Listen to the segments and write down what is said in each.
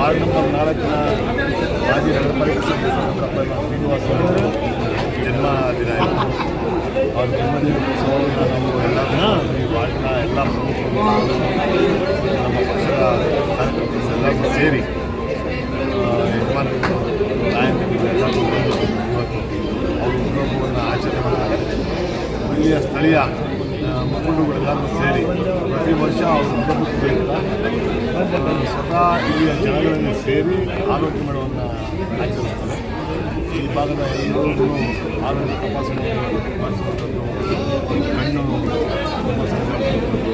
Ward number 4ನ ಮಾಜಿ ನಗರ ಪಾಲಿಕೆ ಸದಸ್ಯರಾದ ಶ್ರೀನಿವಾಸ ಅವರು ಜನ್ಮ ದಿನ ಆಯಿತು. ಅವ್ರ ಜನ್ಮದಿನೋತ್ಸವವನ್ನು ನಾವು ಎಲ್ಲ ಈ ವಾರ್ಡ್ನ ಎಲ್ಲ ಪ್ರಮುಖರು ನಮ್ಮ ಪಕ್ಷದ ಕಾರ್ಯಕರ್ತರು ಎಲ್ಲರೂ ಸೇರಿ ಯಜಮಾನರು ನಾಯಕರಿಗೆ ಎಲ್ಲರೂ ಇವತ್ತು ಅವ್ರ ಹುಟ್ಟುಹಬ್ಬವನ್ನು ಆಚರಣೆ ಮಾಡ್ತಾರೆ. ಇಲ್ಲಿಯ ಸ್ಥಳೀಯ ಮುಖಂಡರುಗಳೆಲ್ಲರೂ ಸೇರಿ ಪ್ರತಿ ವರ್ಷ ಅವ್ರ ಹುಟ್ಟುಹಬ್ಬಕ್ಕೆ ಸ್ವತಃ ಇಲ್ಲಿಯ ಜನಗಳಲ್ಲಿ ಸೇರಿ ಆರೋಗ್ಯ ಮೇಳವನ್ನು ಆಚರಿಸ್ತಾರೆ. ಈ ಭಾಗದ ಎಲ್ಲರೂ ಆರೋಗ್ಯ ತಪಾಸಣೆ ಮಾಡಿಸುವಂಥದ್ದು, ಕಣ್ಣು ತಪಾಸಣೆ ಮಾಡಿಸುವಂಥದ್ದು,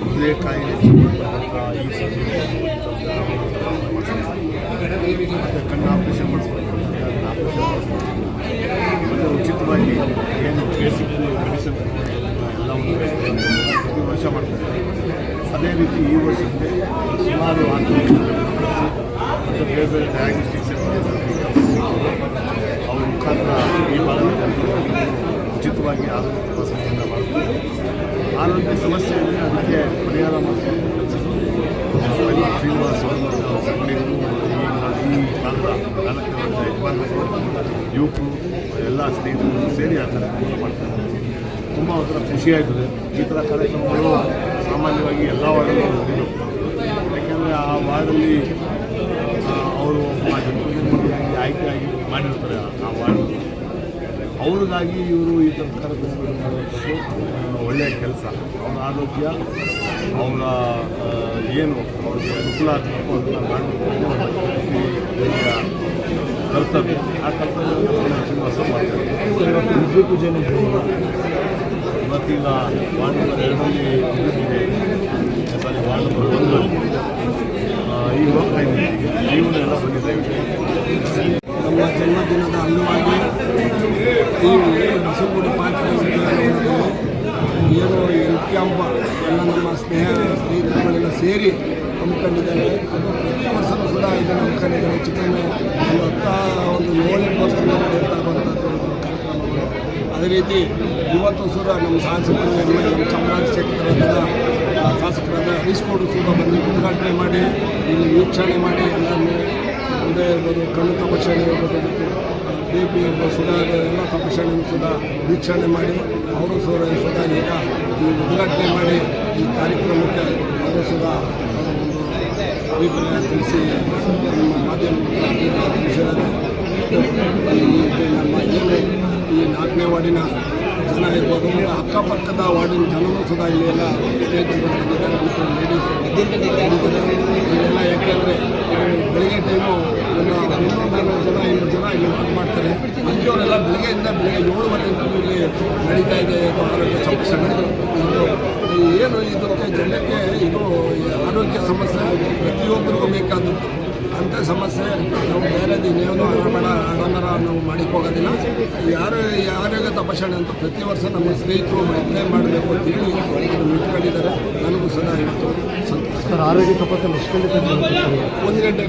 ಹೃದಯ ಕಾಯಿಲೆ ಈ ಮತ್ತು ಕಣ್ಣು ಆಪರೇಷನ್ ಮಾಡಿಸ್ಬೇಕು, ಮತ್ತು ಉಚಿತವಾಗಿ ಏನು ಬೇಸಿಕ್ ಮೆಡಿಸಿನ್ ಎಲ್ಲವನ್ನು ಪ್ರತಿ ವರ್ಷ ಮಾಡ್ತಾರೆ. ಅದೇ ರೀತಿ ಈ ವರ್ಷಕ್ಕೆ ಸುಮಾರು ಮತ್ತು ಬೇರೆ ಬೇರೆ ಡಯಾಗ್ನೋಸ್ಟಿಕ್ ಸೆಂಟರ್ಗೆ ಅವ್ರ ಮುಖಾಂತರ ಈ ಭಾಗದ ಉಚಿತವಾಗಿ ಆರೋಗ್ಯ ತಪಾಸಣೆಯನ್ನು ಮಾಡ್ತಾರೆ. ಆರೋಗ್ಯ ಸಮಸ್ಯೆ ಇದ್ದರೆ ಅದಕ್ಕೆ ಪರಿಹಾರ ಮಾಡಿಸುವಂಥ ಕೆಲಸಗಳು ಶ್ರೀನಿವಾಸ ಅವರು ಸಂಘಟನೆಗಳು ಈ ಭಾಗದ 4 ವರ್ಷ ಯಜಮಾನರು ಯುವಕರು ಎಲ್ಲ ಸ್ನೇಹಿತರು ಸೇರಿ ಆ ಕಾರ್ಯಕ್ರಮವನ್ನು ಮಾಡ್ತಾರೆ. ತುಂಬ ಒಂಥರ ಖುಷಿಯಾಗ್ತದೆ. ಈ ಥರ ಕಾರ್ಯಕ್ರಮಗಳು ಸಾಮಾನ್ಯವಾಗಿ ಎಲ್ಲ ವಾರ್ಡಲ್ಲೂ ನಡೆದಿದ್ದು. ಯಾಕೆಂದರೆ ಆ ವಾರ್ಡಲ್ಲಿ ಅವರು ಜನಪ್ರತಿನಿಧಿಯಾಗಿ ಆಯ್ಕೆಯಾಗಿ ಮಾಡಿರ್ತಾರೆ ಆ ವಾರ್ಡ್. ಅವ್ರಿಗಾಗಿ ಇವರು ಈ ಥರ ಕಾರ್ಯಕ್ರಮಗಳು ಮಾಡುವಂಥದ್ದು ಒಳ್ಳೆಯ ಕೆಲಸ. ಅವರ ಆರೋಗ್ಯ, ಅವರ ಏನು ಅವ್ರಿಗೆ ಅನುಕೂಲ ಆಗಬೇಕು ಅದನ್ನು ಮಾಡಬೇಕು ಒಳ್ಳೆಯ ಕರ್ತವ್ಯ. ಆ ಕರ್ತವ್ಯವನ್ನು ಶ್ರೀನಿವಾಸ ಮಾಡ್ತಾರೆ. ವಿಜಯ ಪೂಜೆನೇ ಇವತ್ತೀಗ ವಾರ್ಡ್ ನಂಬರ್ 2ರಲ್ಲಿ ವಾರ್ಡ್ ನಂಬರ್ 1ರಲ್ಲಿ ಈಗ ಹೋಗ್ತಾ ಇದ್ದೀವಿ. ಇವನ್ನೆಲ್ಲ ಬಂದಿದ್ದೇವೆ. ನಮ್ಮ ಜನ್ಮದಿನದ ಅಂಗವಾಗಿ ಈ ಬಸವಗುಡಿ ಪಾರ್ಟಿ ಏನು ಹೆಲ್ತ್ ಕ್ಯಾಂಪ್ ಎಲ್ಲ ನಮ್ಮ ಸ್ನೇಹಿತರುಗಳೆಲ್ಲ ಸೇರಿ ಹಮ್ಮಿಕೊಂಡಿದ್ದಾರೆ. ಅದು ಪ್ರತಿ ವರ್ಷವೂ ಕೂಡ ಇದನ್ನು ಹಮ್ಮಿಕೊಂಡಿದ್ದಾರೆ. ಚಿಕ್ಕಣ್ಣ ಒಂದು 7 ವರ್ಷದಿಂದ ನಡೆಯುತ್ತಾ ಬಂದಂಥದ್ದು ಕಾರ್ಯಕ್ರಮಗಳು. ಅದೇ ರೀತಿ ಇವತ್ತು ಕೂಡ ನಮ್ಮ ಶಾಸಕರು ನಮ್ಮ ಚಾಮರಾಜಶೇಖರದ ಶಾಸಕರಾದ ಹರೀಶ್ ಗೌಡರು ಕೂಡ ಬಂದು ಉದ್ಘಾಟನೆ ಮಾಡಿ ಇಲ್ಲಿ ವೀಕ್ಷಣೆ ಮಾಡಿ ಎಲ್ಲರನ್ನೂ ಹೃದಯ ಇರ್ಬೋದು, ಕಣ್ಣು ತಪಾಸಣೆ ಇರ್ಬೋದು, BP ಸುಧಾರ ಎಲ್ಲ ತಪಾಸಣೆಯನ್ನು ಕೂಡ ವೀಕ್ಷಣೆ ಮಾಡಿ ಅವರು ಸುಧಾ ಈಗ ಈ ಉದ್ಘಾಟನೆ ಮಾಡಿ ಈ ಕಾರ್ಯಕ್ರಮಕ್ಕೆ ಅವರು ಸುಧಾ ಒಂದು ಅಭಿಪ್ರಾಯ ತಿಳಿಸಿ ನಮ್ಮ ಮಾಧ್ಯಮ ತಿಳಿಸಿದ್ದಾರೆ. ನಮ್ಮ ಈ 4ನೇ ವಾರ್ಡಿನ ಜನ ಇರ್ಬೋದು, ಅಕ್ಕಪಕ್ಕದ ವಾರ್ಡಿನ ಜನರು ಸುಧಾ ಇಲ್ಲಿ ಎಲ್ಲ ಸ್ನೇಹಿತರು ಬಂದಿದ್ದಾರೆ ಮತ್ತು ಲೇಡೀಸ್ ಇಲ್ಲೆಲ್ಲ. ಯಾಕೆಂದರೆ ಬೆಳಿಗ್ಗೆ ಟೈಮು 300-400 ಜನ 500 ಜನ ಇಲ್ಲಿ ವಾಕ್ ಮಾಡ್ತಾರೆ. ಅಂಥವರೆಲ್ಲ ಬೆಳಗ್ಗೆಯಿಂದ 7 ಇಲ್ಲಿ ನಡೀತಾ ಇದೆ ಇದು ಆರೋಗ್ಯ ಸಮಸ್ಯೆ. ಏನು ಇದಕ್ಕೆ ಜನಕ್ಕೆ ಇದು ಆರೋಗ್ಯ ಸಮಸ್ಯೆ ಪ್ರತಿಯೊಬ್ಬರಿಗೂ ಬೇಕಾದದ್ದು. ಅಂಥ ಸಮಸ್ಯೆ ನಾವು ಬೇರೆದು ಇನ್ನೇನು ಆರಾಮರ ನಾವು ಮಾಡಿಕ್ಕೆ ಹೋಗೋದಿಲ್ಲ. ಆರೋಗ್ಯ ತಪಾಸಣೆ ಅಂತ ಪ್ರತಿ ವರ್ಷ ನಮ್ಮ ಸ್ನೇಹಿತರು ಅಪ್ಲೈ ಮಾಡಬೇಕು ಅಂತೇಳಿ ಇಟ್ಕೊಂಡಿದ್ದಾರೆ. ನನಗೂ ಸದಾ ಇವತ್ತು ಸಂತೋಷ. ಆರೋಗ್ಯ ತಪಾಸಣೆ ಎಷ್ಟು ಗಂಟೆ? 1 ಗಂಟೆ